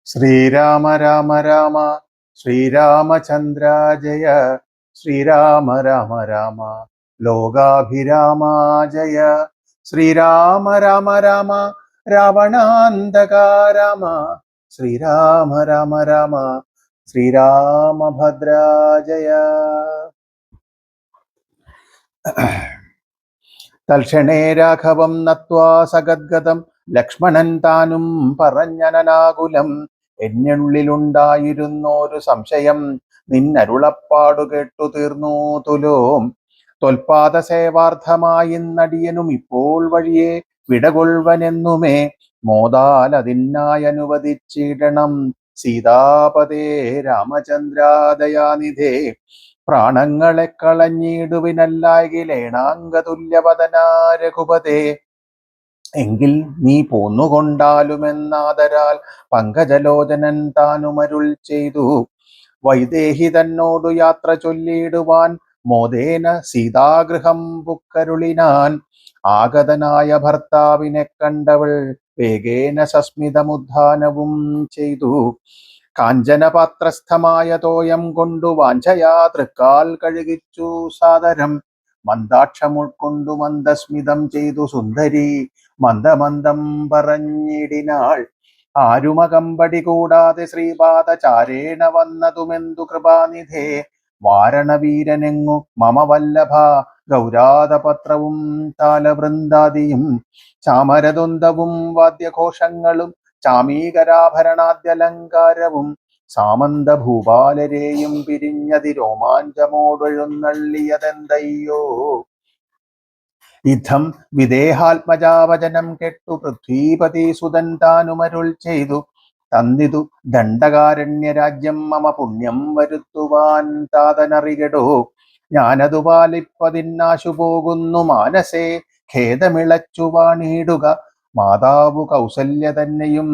ശ്രീരാമ രാമ രാമ ശ്രീരാമചന്ദ്ര ജയ ശ്രീരാമ രാമ രാമ ലോകാഭിരാമ ജയ ശ്രീരാമ രാമ രാമ രാവണാന്തക രാമ ശ്രീരാമ രാമ രാമ ശ്രീരാമഭദ്ര ജയ. തൽക്ഷണേ രാഘവം നത്വാ സഗദ്ഗതം ലക്ഷ്മണൻ താനും പറഞ്ഞനനാകുലം. എന്നുള്ളിലുണ്ടായിരുന്നൊരു സംശയം നിന്നരുളപ്പാടു കേട്ടു തീർന്നു തുലോം. തൊൽപാദ സേവാർത്ഥമായി നടിയനും ഇപ്പോൾ വഴിയെ വിടകൊള്ളുവനെന്നുമേ മോദാൽ അതിനായി അനുവദിച്ചിടണം സീതാപതേ രാമചന്ദ്രാദയാനിധേ. പ്രാണങ്ങളെ കളഞ്ഞിടുവിനല്ലാകിലേണാംഗതുല്യവദന രഘുപതേ. എങ്കിൽ നീ പോന്നുകൊണ്ടാലുമെന്നാദരാൽ പങ്കജലോചനൻ താനുമരുൾ ചെയ്തു. വൈദേഹി തന്നോടു യാത്ര ചൊല്ലിടുവാൻ മോദേന സീതാഗൃഹം പുക്കരുളിനാൻ. ആഗതനായ ഭർത്താവിനെ കണ്ടവൾ വേഗേന സസ്മിതമുദ്ധാനവും ചെയ്തു. കാഞ്ചനപാത്രസ്ഥമായ തോയം കൊണ്ടു വാഞ്ചയാ തൃക്കാൽ കഴുകിച്ചു സാദരം. മന്ദാക്ഷം ഉൾക്കൊണ്ടു മന്ദസ്മിതം ചെയ്തു സുന്ദരി മന്ദമന്ദം പറഞ്ഞിടിനാൾ. ആരുമകമ്പടി കൂടാതെ ശ്രീപാദചാരേണ വന്നതുമെന്തു കൃപാനിധേ. വാരണവീരനെങ്ങു മമ വല്ലഭ ഗൗരാതപത്രവും താലവൃന്ദാദിയും ചാമരദുന്തവും വാദ്യഘോഷങ്ങളും ചാമീകരാഭരണാദ്യലങ്കാരവും സാമന്ത ഭൂപാലരെയും പിരിഞ്ഞതി രോമാഞ്ചമോടൊഴുന്നള്ളിയതെന്തയ്യോ. യുദ്ധം വിദേഹാത്മജാവചനം കെട്ടു പൃഥ്വീപതി സുതൻ താനുമരുൾ ചെയ്തു. തന്നിതു ദണ്ഡകാരണ്യരാജ്യം മമ പുണ്യം വരുത്തുവാൻ താതനറികടോ. ഞാനതു പാലിപ്പതിന്നാശു പോകുന്നു മാനസേ ഖേദമിളച്ചു വാണിടുക. മാതാവു കൗസല്യ തന്നെയും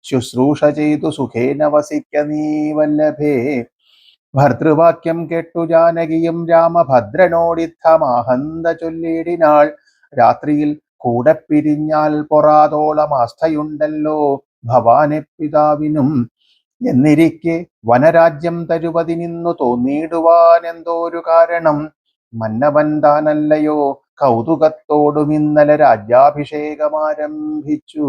ശുശ്രൂഷ ചെയ്തു സുഖേന വസിക്ക നീ വല്ലഭേ. ഭർതൃവാക്യം കേട്ടു ജാനകിയും രാമഭദ്രനോടിത്തമാഹന്ത ചൊല്ലിടിനാൾ. രാത്രിയിൽ കൂടെ പിരിഞ്ഞാൽ പൊറാതോളം ആസ്ഥയുണ്ടല്ലോ ഭവാനെ പിതാവിനും. എന്നിരിക്കെ വനരാജ്യം തരുവതിനിന്നു തോന്നിയിടുവാൻ എന്തോരു കാരണം. മന്നവൻ താനല്ലയോ കൗതുകത്തോടും ഇന്നലെ രാജ്യാഭിഷേകമാരംഭിച്ചു.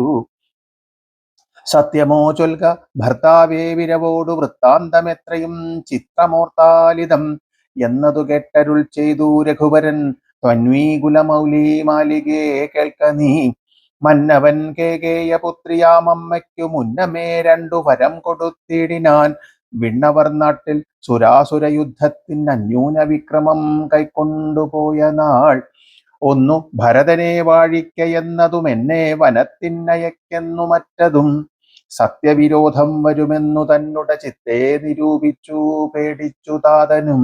സത്യമോ ചൊൽക ഭർത്താവേ വിരവോടു വൃത്താന്തമെത്രയും ചിത്രമോർത്താലിതം എന്നതു കേട്ടരുൾ ചെയ്തു രഘുവരൻ. ത്വന്വീകുലമൗലി മാലികേ കേൾക്ക നീ. മന്നവൻ കേകേയ പുത്രിയാമമ്മയ്ക്കു മുന്നമേ രണ്ടു വരം കൊടുത്തിടിനാൻ. വിണ്ണവർ നാട്ടിൽ സുരാസുര യുദ്ധത്തിന് അന്യൂന വിക്രമം കൈക്കൊണ്ടുപോയ നാൾ. ഒന്നു ഭരതനെ വാഴിക്ക എന്നതും എന്നെ വനത്തിനയക്കെന്നു മറ്റതും. സത്യവിരോധം വരുമെന്നു തന്നുട ചിത്തെ നിരൂപിച്ചു പേടിച്ചു താതനും.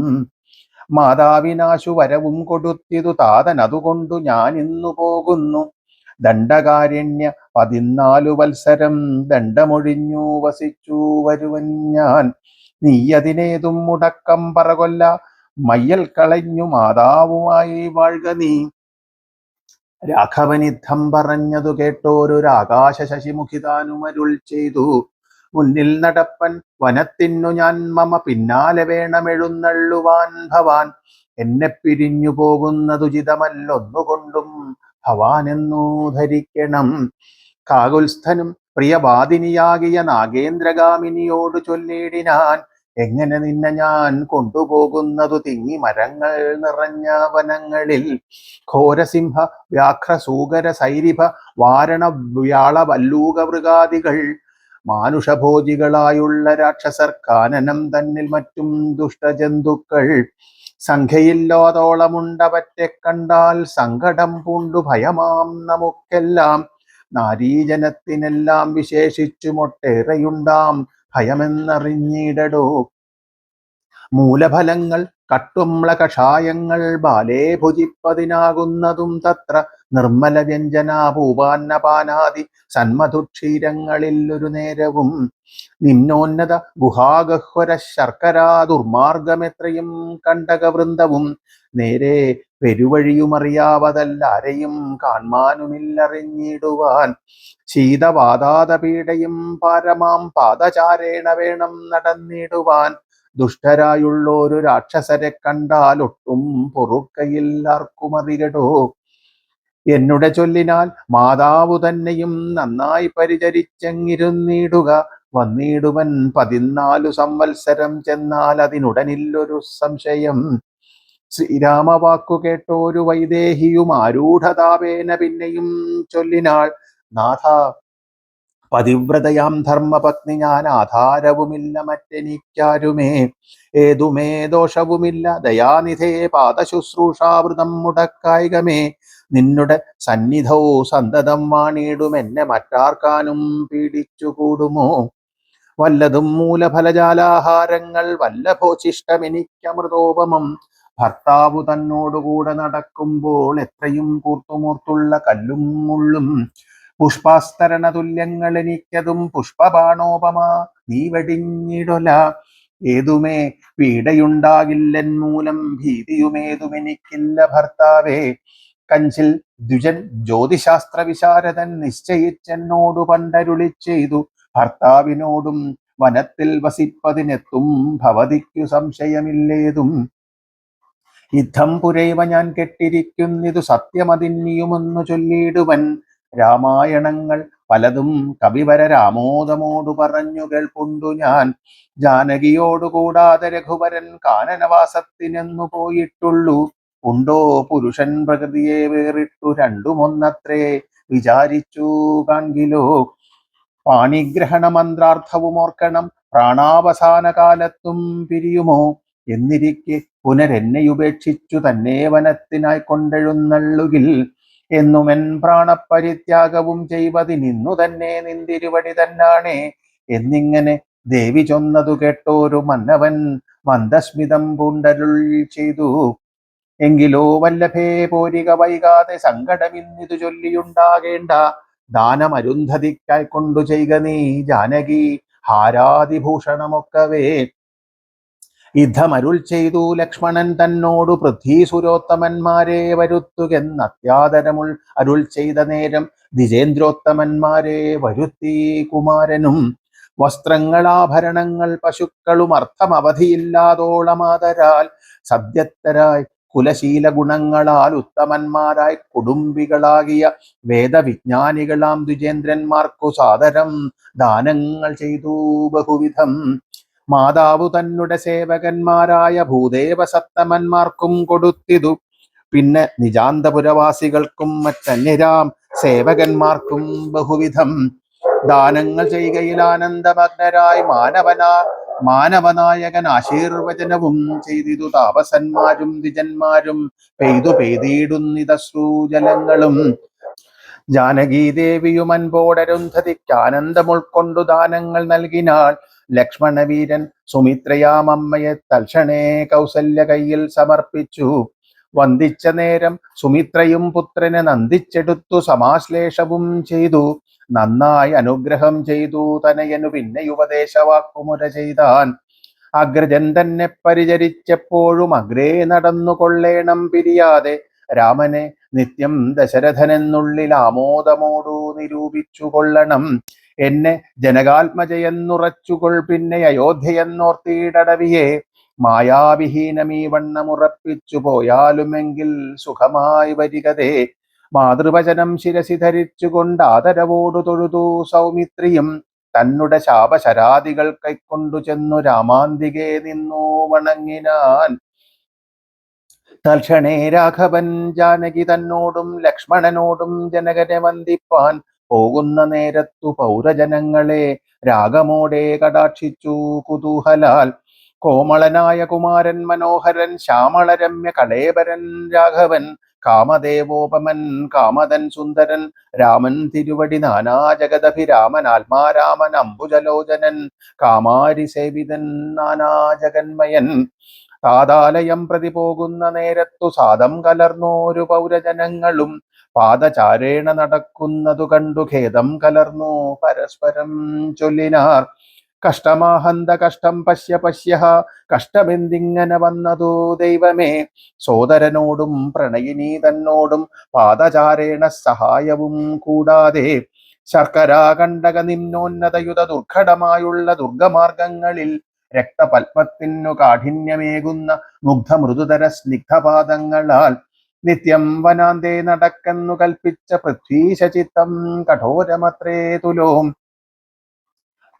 മാതാവിനാശു വരവും കൊടുത്തിതു താതൻ, അതുകൊണ്ടു ഞാൻ ഇന്നു പോകുന്നു. ദണ്ഡകാരണ്യ 14 വത്സരം ദണ്ഡമൊഴിഞ്ഞു വസിച്ചു വരുവൻ ഞാൻ. നീയതിനേതും മുടക്കം പറകൊല്ല, മയ്യൽ കളഞ്ഞു മാതാവുമായി വാഴ്ക നീ. രാഘവനിദ്ധം പറഞ്ഞതു കേട്ടോരൊരു ആകാശ ശശിമുഖിതാനുമരുൾ ചെയ്തു. മുന്നിൽ നടപ്പൻ വനത്തിനു ഞാൻ മമ പിന്നാലെ വേണമെഴുന്നള്ളുവാൻ ഭവാൻ. എന്നെ പിരിഞ്ഞു പോകുന്നതുചിതമല്ലൊന്നുകൊണ്ടും ഭവാനെന്നു ധരിക്കണം. കാകുൽസ്ഥനും പ്രിയവാദിനിയാകിയ നാഗേന്ദ്രഗാമിനിയോട് ചൊല്ലിടിനാൻ. എങ്ങനെ നിന്നെ ഞാൻ കൊണ്ടുപോകുന്നതു തിങ്ങി മരങ്ങൾ നിറഞ്ഞ വനങ്ങളിൽ. ഘോരസിംഹ വ്യാഘ്രസൂകര സൈരിഭ വാരണ വ്യാള വല്ലൂക മൃഗാദികൾ മാനുഷഭോജികളായുള്ള രാക്ഷസർ, കാനനം തന്നിൽ മറ്റും ദുഷ്ടജന്തുക്കൾ സംഖ്യയില്ലാതോളമുണ്ടവറ്റെ കണ്ടാൽ സങ്കടം പൂണ്ടു ഭയമാം നമുക്കെല്ലാം. നാരീജനത്തിനെല്ലാം വിശേഷിച്ചുമൊട്ടേറെയുണ്ടാം ഭയമെന്നറിഞ്ഞിടടോ. മൂലഫലങ്ങൾ കട്ടുമ്ല കഷായങ്ങൾ ബാലേ ഭുജിപ്പതിനാകുന്നതും തത്ര. നിർമ്മല വ്യഞ്ജന ഭൂപാന്നപാനാദി സന്മധുക്ഷീരങ്ങളിൽ ഒരു നേരവും. നിമ്നോന്നത ഗുഹാഗഹ്വര ശർക്കരാ ദുർമാർഗമെത്രയും കണ്ടകവൃന്ദവും നേരെ പെരുവഴിയുമറിയാവതല്ലാരെയും കാൺമാനുമില്ലറിഞ്ഞിടുവാൻ. ശീതവാതാതപീഡയും പാരമാം പാദചാരേണ വേണം നടന്നിടുവാൻ. ദുഷ്ടരായുള്ളൊരു രാക്ഷസരെ കണ്ടാൽ ഒട്ടും പൊറുക്കയില്ലാർക്കുമറികടോ. എന്നുടെ ചൊല്ലിനാൽ മാതാവു തന്നെയും നന്നായി പരിചരിച്ചെങ്ങിരുന്നിടുക. വന്നിടുവൻ 14 സംവത്സരം ചെന്നാൽ അതിനുടനില്ലൊരു സംശയം. ശ്രീരാമവാക്കു കേട്ടോരു വൈദേഹിയും ആരൂഢതാപേന പിന്നെയും ചൊല്ലിനാൾ. നാഥ, പതിവ്രതയാം ധർമ്മപത്നി ഞാൻ, ആധാരവുമില്ല മറ്റെനിക്കാരുമേ. ഏതുമേ ദോഷവുമില്ല ദയാനിധേ, പാദശുശ്രൂഷാവൃതം മുടക്കായികമേ. നിന്നുടെ സന്നിധൗ സന്തതം വാണിടും, എന്നെ മറ്റാർക്കാനും പീഡിച്ചുകൂടുമോ. വല്ലതും മൂലഫലജാലാഹാരങ്ങൾ വല്ലഭോശിഷ്ടമെനിക്കമൃതോപമം. ഭർത്താവു തന്നോടുകൂടെ നടക്കുമ്പോൾ എത്രയും കൂർത്തുമൂർത്തുള്ള കല്ലും മുള്ളും. പുഷ്പാസ്തരണ തുല്യങ്ങൾ എനിക്കതും പുഷ്പബാണോപമ നീ വെടിഞ്ഞിടൊല. ഏതുമേ പീഡയുണ്ടാകില്ലൻ മൂലം, ഭീതിയുമേതുമെനിക്കില്ല ഭർത്താവേ. കഞ്ചിൽ ദ്വിജൻ ജ്യോതിശാസ്ത്ര വിശാരദൻ നിശ്ചയിച്ചെന്നോടു പണ്ടരുളി ചെയ്തു. ഭർത്താവിനോടും വനത്തിൽ വസിപ്പതിനെത്തും ഭവതിക്കു സംശയമില്ലേതും. യുദ്ധം പുരൈവ ഞാൻ കെട്ടിരിക്കുന്നിതു സത്യമതിന്നിയുമെന്നു ചൊല്ലിടുവൻ. രാമായണങ്ങൾ പലതും കവിവര രാമോദമോടു പറഞ്ഞു കേൾപ്പുണ്ടു ഞാൻ. ജാനകിയോടുകൂടാതെ രഘുവരൻ കാനനവാസത്തിനെന്നു പോയിട്ടുള്ളൂ. ഉണ്ടോ പുരുഷൻ പ്രകൃതിയെ വേറിട്ടു രണ്ടുമൊന്നത്രേ വിചാരിച്ചു കാൺകിലോ. പാണിഗ്രഹണ മന്ത്രാർത്ഥവും ഓർക്കണം, പ്രാണാവസാന കാലത്തും പിരിയുമോ. എന്നിരിക്കെ പുനരെന്നെയുപേക്ഷിച്ചു തന്നെ വനത്തിനായി കൊണ്ടെഴുന്നള്ളുകിൽ. എന്നുമെൻ പ്രാണപരിത്യാഗവും ചെയ്വതിനിന്നു തന്നെ നിന്തിരുവടി തന്നാണേ. എന്നിങ്ങനെ ദേവി ചൊന്നതു കേട്ടോരു മന്നവൻ മന്ദസ്മിതം പൂണ്ടരുൾ ചെയ്തു. എങ്കിലോ വല്ലഭേ പോരിക വൈകാതെ, സങ്കടമിന്നിതു ചൊല്ലിയുണ്ടാകേണ്ട. ദാനമരുന്ധതിക്കായി കൊണ്ടു ചെയ്ക നീ ജാനകി ഹാരാതിഭൂഷണമൊക്കവേ. യുദ്ധമരുൾ ചെയ്തു ലക്ഷ്മണൻ തന്നോടു, പൃഥ്വീസുരോത്തമന്മാരെ വരുത്തുകെന്നത്യാദരമുൾ അരുൾ ചെയ്ത നേരം ദ്വിജേന്ദ്രോത്തമന്മാരെ വരുത്തി കുമാരനും. വസ്ത്രങ്ങളാഭരണങ്ങൾ പശുക്കളും അർത്ഥമവധിയില്ലാതോളമാതരാൽ സദ്യത്തരായി കുലശീല ഗുണങ്ങളാൽ ഉത്തമന്മാരായി കുടുംബികളാകിയ വേദവിജ്ഞാനികളാം ദ്വിജേന്ദ്രന്മാർക്കു സാദരം ദാനങ്ങൾ ചെയ്തു ബഹുവിധം. മാതാവു തന്നുടെ സേവകന്മാരായ ഭൂദേവസത്തമന്മാർക്കും കൊടുത്തിതു. പിന്നെ നിജാന്തപുരവാസികൾക്കും മറ്റന്യരാം സേവകന്മാർക്കും ബഹുവിധം ദാനങ്ങൾ ചെയ്കയിൽ ആനന്ദമഗ്നരായി മാനവനായകൻ ആശീർവചനവും ചെയ്തിതു. താപസന്മാരും ദ്വിജന്മാരും പെയ്തിടുന്നിതശ്രൂജലങ്ങളും. ജാനകീദേവിയും അൻപോടരുന്ധതിക്ക് ആനന്ദം ഉൾക്കൊണ്ടു ദാനങ്ങൾ നൽകിനാൾ. ലക്ഷ്മണവീരൻ സുമിത്രയാമമ്മയെ തൽക്ഷണേ കൗസല്യ കയ്യിൽ സമർപ്പിച്ചു. വന്ദിച്ച നേരം സുമിത്രയും പുത്രനെ നന്ദിച്ചെടുത്തു സമാശ്ലേഷവും ചെയ്തു. നന്നായി അനുഗ്രഹം ചെയ്തു തനയനു പിന്നെ ഉപദേശവാക്കുമുര ചെയ്താൻ. അഗ്രജൻ തന്നെ പരിചരിച്ചപ്പോഴും അഗ്രേ നടന്നു കൊള്ളേണം പിരിയാതെ. രാമനെ നിത്യം ദശരഥനെന്നുള്ളിൽ ആമോദമോടു നിരൂപിച്ചു കൊള്ളണം. എന്നെ ജനകാത്മജയെന്നുറച്ചുകൊൾ, പിന്നെ അയോധ്യയെന്നോർത്തിയിടവിയെ. മായാവിഹീനമീ വണ്ണമുറപ്പിച്ചു പോയാലുമെങ്കിൽ സുഖമായി വരികതേ. മാതൃവചനം ശിരസി ധരിച്ചുകൊണ്ട് ആദരവോടു തൊഴുതു സൗമിത്രിയും. തന്നുടെ ശാപശരാദികൾ കൈക്കൊണ്ടു ചെന്നു രാമാന്തികെ നിന്നു വണങ്ങിനാൻ. തൽക്ഷണേ രാഘവൻ ജാനകി തന്നോടും ലക്ഷ്മണനോടും ജനകനെ വന്ദിപ്പാൻ പോകുന്ന നേരത്തു പൗരജനങ്ങളെ രാഗമോടെ കടാക്ഷിച്ചു കുതൂഹലാൽ. കോമളനായ കുമാരൻ മനോഹരൻ ശ്യാമളരമ്യ കളേബരൻ രാഘവൻ. കാമദേവോപമൻ കാമതൻ സുന്ദരൻ രാമൻ തിരുവടി നാനാ ജഗദഭിരാമൻ. ആത്മാരാമൻ അംബുജലോചനൻ കാമാരി സേവിതൻ നാനാ ജഗന്മയൻ. താതാലയം പ്രതി പോകുന്ന നേരത്തു സാദം കലർന്നോരു പൗരജനങ്ങളും പാദചാരേണ നടക്കുന്നതു കണ്ടു ഖേദം കലർന്നു പരസ്പരം ചൊല്ലിനാർ. കഷ്ടമാഹന്ത കഷ്ടം പശ്യ പശ്യ കഷ്ടമെന്തിങ്ങനെ വന്നതു ദൈവമേ. സോദരനോടും പ്രണയിനി തന്നോടും പാദചാരേണ സഹായവും കൂടാതെ ശർക്കരാകണ്ടക നിമ്നോന്നതയുധ ദുർഘടമായുള്ള ദുർഗമാർഗങ്ങളിൽ രക്തപത്മത്തിനു കാഠിന്യമേകുന്ന മുഗ്ധമൃദുതര സ്നിഗ്ധപാദങ്ങളാൽ നിത്യം വനാന്തേ നടക്കെന്നു കൽപ്പിച്ച പൃഥ്വീശചിത്തം കഠോരമത്രേ തുലോം.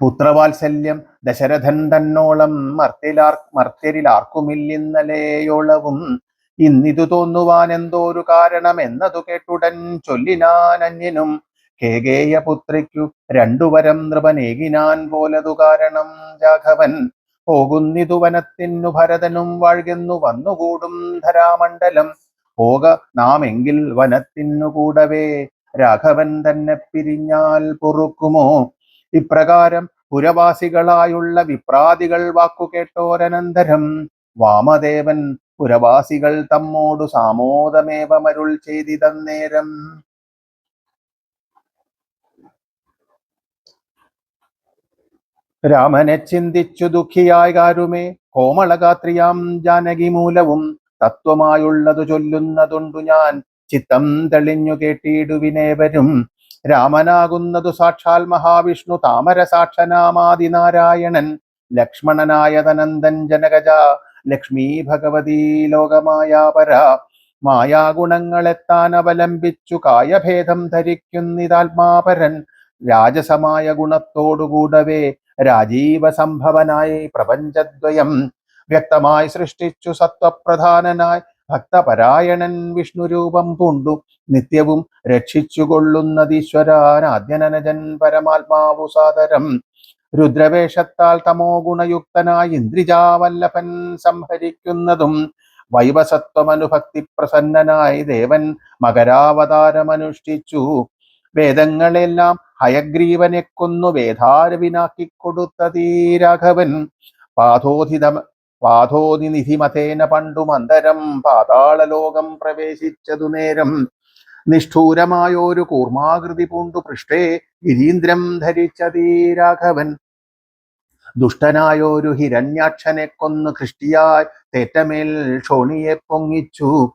പുത്രവാത്സല്യം ദശരഥൻ തന്നോളം മർത്യരിലാർക്കുമില്ലിന്നലെയോളവും. ഇന്നിതു തോന്നുവാൻ എന്തോരു കാരണമെന്നതു കേട്ടുടൻ ചൊല്ലിനാൻ അന്യനും. കേകേയപുത്രിക്കു രണ്ടുവരം നൃപനേകിനാൻ പോലതു കാരണം രാഘവൻ. പോകുന്നിതു വനത്തിനു ഭരതനും വാഴ്കെന്നു വന്നുകൂടും ധരാമണ്ഡലം. പോക നാമെങ്കിൽ വനത്തിനു കൂടവേ രാഘവൻ തന്നെ പിരിഞ്ഞാൽ പൊറുക്കുമോ. ഇപ്രകാരം പുരവാസികളായുള്ള വിപ്രാദികൾ വാക്കുകേട്ടോരനന്തരം വാമദേവൻ പുരവാസികൾ തമ്മോടു സാമോദമേവമരുൾ ചെയ്തിതന്നേരം. രാമനെ ചിന്തിച്ചു ദുഃഖിയായ കാരുമേ കോമളഗാത്രിയാം ജാനകി മൂലവും തത്വമായുള്ളതു ചൊല്ലുന്നതുണ്ടു ഞാൻ. ചിത്തം തെളിഞ്ഞു കേട്ടിടുവിനേവരും. രാമനാകുന്നതു സാക്ഷാൽ മഹാവിഷ്ണു താമര സാക്ഷനാമാദിനാരായണൻ. ലക്ഷ്മണനായ തനന്ദൻ ജനകജ ലക്ഷ്മീ ഭഗവതീ ലോകമായാപര. മായാഗുണങ്ങളെത്താൻ അവലംബിച്ചു കായഭേദം ധരിക്കുന്നിതാത്മാപരൻ. രാജസമായ ഗുണത്തോടുകൂടവേ രാജീവ സംഭവനായി പ്രപഞ്ചദ്വയം വ്യക്തമായി സൃഷ്ടിച്ചു സത്വപ്രധാനനായി ഭക്തപരായണൻ വിഷ്ണുരൂപം പൂണ്ടു നിത്യവും രക്ഷിച്ചുകൊള്ളുന്നതീശ്വരാനാദ്യനനജൻ പരമാത്മാവു സാദരം. രുദ്രവേഷത്താൽ തമോ ഗുണയുക്തനായി ഇന്ദ്രിജാവല്ലഭൻ സംഹരിക്കുന്നതും വൈവസത്വമനുഭക്തി പ്രസന്നനായി ദേവൻ മകരാവതാരമനുഷ്ഠിച്ചു. വേദങ്ങളെല്ലാം ഹയഗ്രീവനെ കൊന്നു വേദാരവിനാക്കിക്കൊടുത്തതീ രാഘവൻ. പാഥോനിധിമതേന പണ്ടു മന്ദരം പാതാളലോകം പ്രവേശിച്ചതു നേരം. നിഷ്ഠൂരമായോരു കൂർമാകൃതി പൂണ്ടു പൃഷ്ഠേ ഗിരീന്ദ്രം ധരിച്ചതീ രാഘവൻ. ദുഷ്ടനായോരു ഹിരണ്യാക്ഷനെ കൊന്നു കൃഷ്ടിയായി തേറ്റമേൽ ക്ഷോണിയെ പൊങ്ങിച്ചു.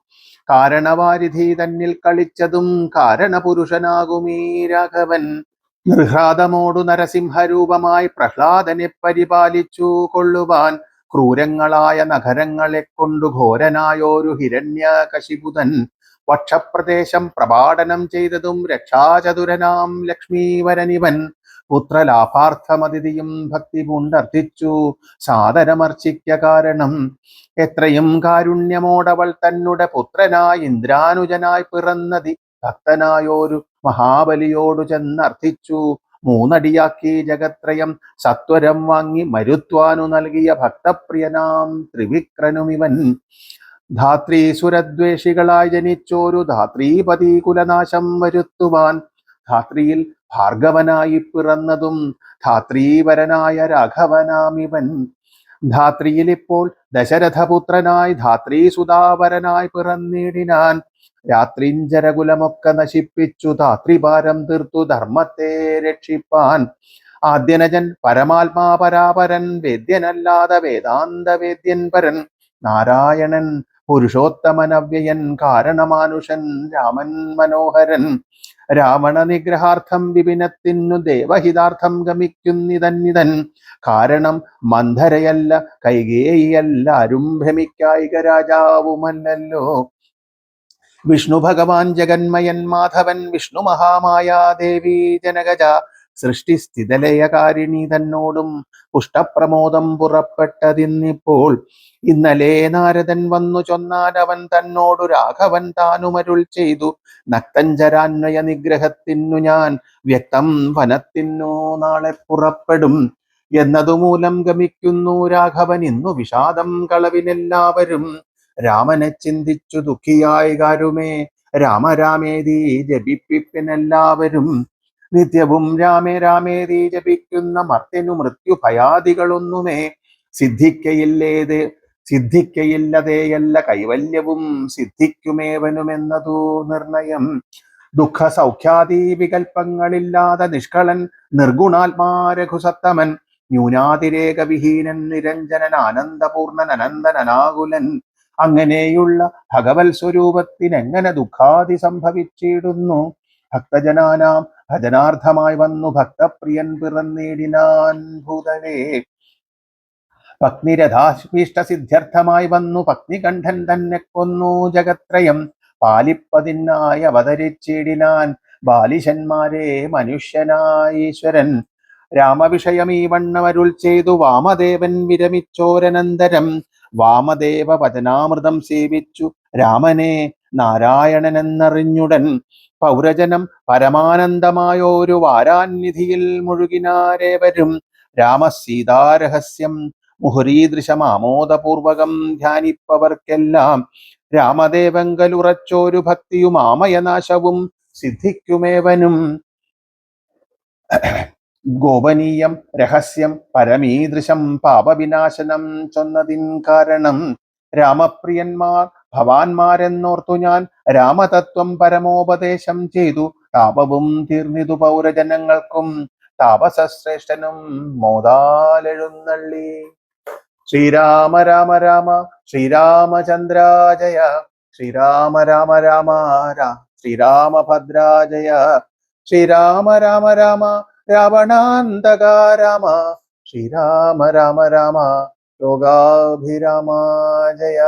കാരണവാരിധി തന്നിൽ കളിച്ചതും കാരണപുരുഷനാകുമീ രാഘവൻ. നിർഹ്ലാദമോടു നരസിംഹരൂപമായി പ്രഹ്ലാദനെ പരിപാലിച്ചു കൊള്ളുവാൻ. ക്രൂരങ്ങളായ നഗരങ്ങളെ കൊണ്ടു ഘോരനായോരു ഹിരണ്യകശിപുതൻ. വക്ഷപ്രദേശം പ്രപാടനം ചെയ്തതും രക്ഷാചതുരനാം ലക്ഷ്മീവരനിവൻ. പുത്രലാഭാർത്ഥമതിഥിയും ഭക്തി പൂണ്ടർത്ഥിച്ചു സാദരമർച്ചിക്ക കാരണം. എത്രയും കാരുണ്യമോടവൾ തന്നെ പുത്രനായി ഇന്ദ്രാനുജനായി പിറന്നതി ഭക്തനായോരു മഹാബലിയോടു ചെന്നർത്ഥിച്ചു. മൂന്നടിയാക്കി ജഗത്രയം സത്വരം വാങ്ങി മരുത്വാനു നൽകിയ ഭക്തപ്രിയനാം ത്രിവിക്രനുമിവൻ. ധാത്രീസുരദ്വേഷികളായി ജനിച്ചോരു ധാത്രീപതി കുലനാശം വരുത്തുവാൻ. ധാത്രിയിൽ ഭാർഗവനായി പിറന്നതും ധാത്രീവരനായ രാഘവനാമിവൻ. ധാത്രിയിൽ ഇപ്പോൾ ദശരഥപുത്രനായി ധാത്രീസുതാവരനായി പിറന്നിടിനാൻ. രാത്രിഞ്ചരകുലമൊക്കെ നശിപ്പിച്ചു ധാത്രിഭാരം തീർത്തു ധർമ്മത്തെ രക്ഷിപ്പാൻ. ആദ്യനജൻ പരമാത്മാ പരാപരൻ വേദ്യനല്ലാതെ വേദാന്ത വേദ്യൻ പരൻ. നാരായണൻ പുരുഷോത്തമനവ്യയൻ കാരണമാനുഷൻ രാമൻ മനോഹരൻ. രാവണ നിഗ്രഹാർത്ഥം വിപിനത്തിനു ദേവഹിതാർത്ഥം ഗമിക്കുന്നിതന്നിതൻ. കാരണം മന്ധരയല്ല കൈകേയിയല്ല ആരും ഭ്രമിക്കായിക രാജാവുമല്ലല്ലോ. വിഷ്ണു ഭഗവാൻ ജഗന്മയൻ മാധവൻ വിഷ്ണു മഹാമായാദേവി ജനകജ. സൃഷ്ടിസ്ഥിതലയകാരിണി തന്നോടും പുഷ്ടപ്രമോദം പുറപ്പെട്ടതിന്നിപ്പോൾ. ഇന്നലെ നാരദൻ വന്നു ചൊന്നാനവൻ തന്നോടു രാഘവൻ താനുമരുൾ ചെയ്തു. നക്തഞ്ചരാന്വയ നിഗ്രഹത്തിനു ഞാൻ വ്യക്തം വനത്തിനു നാളെ പുറപ്പെടും എന്നതുമൂലം ഗമിക്കുന്നു രാഘവൻ ഇന്നു വിഷാദം കളവിനെല്ലാവരും. രാമനെ ചിന്തിച്ചു ദുഃഖിയായി കാരുമേ രാമരാമേതി ജപിപ്പിപ്പിനെല്ലാവരും. നിത്യവും രാമേ രാമേതി ജപിക്കുന്ന മർത്യനു മൃത്യു ഭയാദികളൊന്നുമേ സിദ്ധിക്കയില്ലതേയല്ല കൈവല്യവും സിദ്ധിക്കുമേവനുമെന്നതു നിർണയം. ദുഃഖ സൗഖ്യാദി വികൽപ്പങ്ങളില്ലാതെ നിഷ്കളൻ നിർഗുണാത്മാ രഘുസത്തമൻ. ന്യൂനാതിരേക വിഹീനൻ നിരഞ്ജനൻ ആനന്ദപൂർണൻ അനന്തനാകുലൻ. അങ്ങനെയുള്ള ഭഗവത് സ്വരൂപത്തിനെങ്ങനെ ദുഃഖാതി സംഭവിച്ചിടുന്നു? ഭക്തജനാനാം ഭജനാർത്ഥമായി വന്നു ഭക്തപ്രിയൻ പിറന്നിടിനാൻ ഭൂതലേ. പത്നിരഥാഭീഷ്ടസിദ്ധ്യർത്ഥമായി വന്നു പത്നികണ്ഠൻ തന്നെ കൊന്നു ജഗത്രയം പാലിപ്പതിനായി അവതരിച്ചിടിനാൻ ബാലിശന്മാരെ മനുഷ്യനായീശ്വരൻ. രാമവിഷയം ഈ വണ്ണമരുൾ ചെയ്തു വാമദേവൻ വിരമിച്ചോരനന്തരം വാമദേവ വചനാമൃതം സേവിച്ചു രാമനെ നാരായണനെന്നറിഞ്ഞുടൻ പൗരജനം പരമാനന്ദമായോരു വാരാന്നിധിയിൽ മുഴുകിനാരേവരും. രാമസീതാരഹസ്യം മുഹുരീദൃശമാമോദപൂർവകം ധ്യാനിപ്പവർക്കെല്ലാം രാമദേവങ്കലുറച്ചോരു ഭക്തിയും ആമയനാശവും സിദ്ധിക്കുമേവനും. ഗോപനീയം രഹസ്യം പരമീദൃശം പാപവിനാശനം ചൊന്നതിൻ കാരണം രാമപ്രിയന്മാർ ഭവാന്മാരെന്നോർത്തു ഞാൻ രാമതത്വം പരമോപദേശം ചെയ്തു താപവും തീർന്നിതു പൗരജനങ്ങൾക്കും താപസശ്രേഷ്ഠനും മോദാലെഴുന്നള്ളി. ശ്രീരാമ രാമ രാമ ശ്രീരാമചന്ദ്രാജയ ശ്രീരാമ രാമ രാമ ശ്രീരാമഭദ്രാജയ ശ്രീരാമ രാമ രാമ രാവണാന്തക രാമ ശ്രീരാമ രാമ രാമ യോഗാഭിരാമ ജയ.